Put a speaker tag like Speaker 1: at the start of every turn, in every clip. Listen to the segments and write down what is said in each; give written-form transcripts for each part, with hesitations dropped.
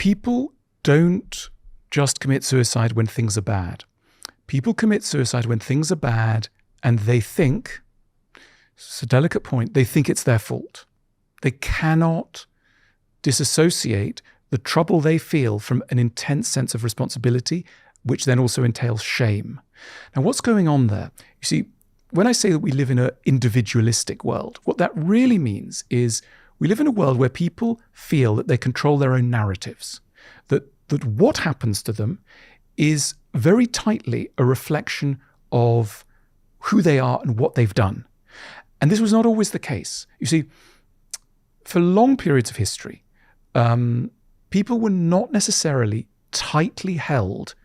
Speaker 1: people don't just commit suicide when things are bad. People commit suicide when things are bad and they think, it's a delicate point, they think it's their fault. They cannot disassociate the trouble they feel from an intense sense of responsibility, which then also entails shame. Now, what's going on there? You see, when I say that we live in an individualistic world, what that really means is we live in a world where people feel that they control their own narratives, that what happens to them is very tightly a reflection of who they are and what they've done. And this was not always the case. You see, for long periods of history, people were not necessarily tightly held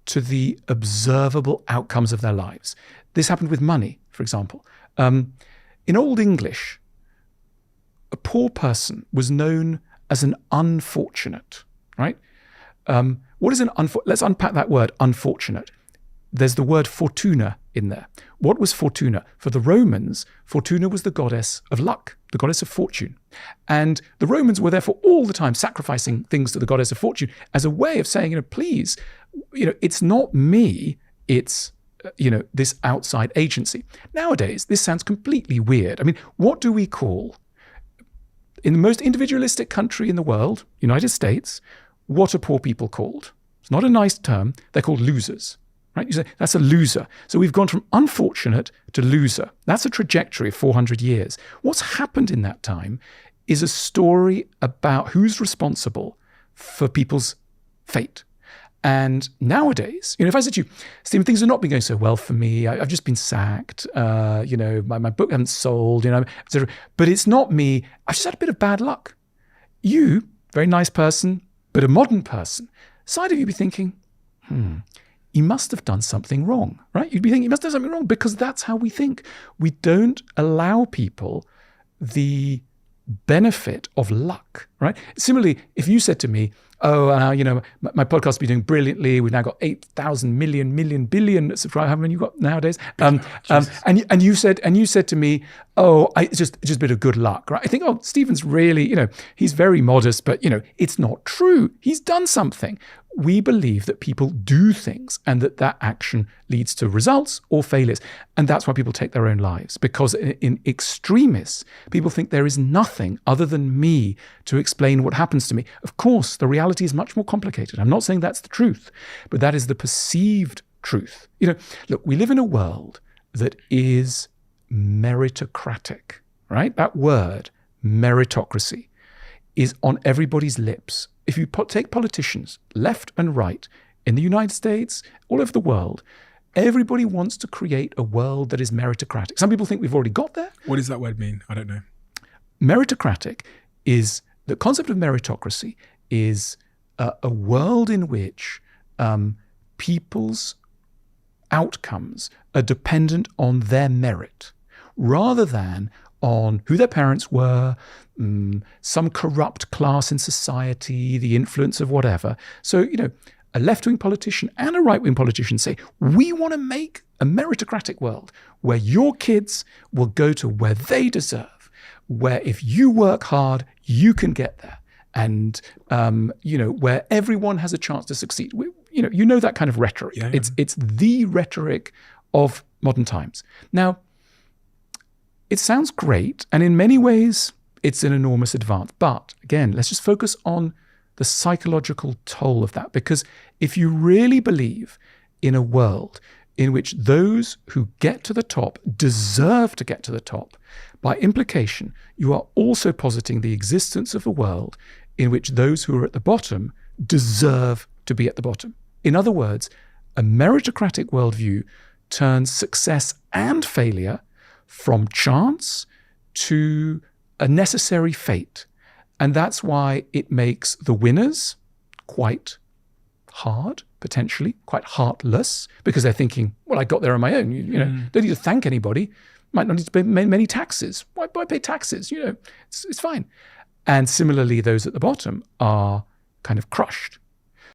Speaker 1: to the observable outcomes of their lives. This happened with money, for example. In Old English, a poor person was known as an unfortunate, right? What is an unfortunate? Let's unpack that word, unfortunate. There's the word fortuna in there. What was fortuna? For the Romans, fortuna was the goddess of luck, the goddess of fortune. And the Romans were therefore all the time sacrificing things to the goddess of fortune as a way of saying, please, it's not me, it's, this outside agency. Nowadays, this sounds completely weird. I mean, what do we call, in the most individualistic country in the world, United States, what are poor people called? It's not a nice term. They're called losers, right? You say, that's a loser. So we've gone from unfortunate to loser. That's a trajectory of 400 years. What's happened in that time is a story about who's responsible for people's fate. And nowadays, if I said to you, Stephen, things have not been going so well for me. I've just been sacked. My book hasn't sold, etc. But it's not me. I've just had a bit of bad luck. You, very nice person, but a modern person, side of you be thinking, he must have done something wrong, right? You'd be thinking he must have done something wrong because that's how we think. We don't allow people the benefit of luck, right? Similarly, if you said to me, my podcast has been doing brilliantly. We've now got 8,000 billion subscribers. How many you got nowadays? And you said to me, it's just a bit of good luck, right? I think, Stephen's really, he's very modest, but it's not true. He's done something. We believe that people do things and that action leads to results or failures. And that's why people take their own lives, because in extremists, people think there is nothing other than me to explain what happens to me. Of course, the reality is much more complicated. I'm not saying that's the truth, but that is the perceived truth. Look, we live in a world that is meritocratic, right? That word, meritocracy, is on everybody's lips. If you take politicians, left and right, in the United States, all over the world, everybody wants to create a world that is meritocratic. Some people think we've already got there.
Speaker 2: What does that word mean? I don't know.
Speaker 1: Meritocratic is, the concept of meritocracy is a world in which people's outcomes are dependent on their merit, rather than on who their parents were, some corrupt class in society, the influence of whatever. So, a left-wing politician and a right-wing politician say, we want to make a meritocratic world where your kids will go to where they deserve, where if you work hard, you can get there. And, where everyone has a chance to succeed. That kind of rhetoric. Yeah. It's the rhetoric of modern times. Now, it sounds great, and in many ways, it's an enormous advance. But again, let's just focus on the psychological toll of that. Because if you really believe in a world in which those who get to the top deserve to get to the top, by implication, you are also positing the existence of a world in which those who are at the bottom deserve to be at the bottom. In other words, a meritocratic worldview turns success and failure from chance to a necessary fate. And that's why it makes the winners quite hard, potentially, quite heartless, because they're thinking, well, I got there on my own. Don't need to thank anybody. Might not need to pay many taxes. Why pay taxes? It's fine. And similarly, those at the bottom are kind of crushed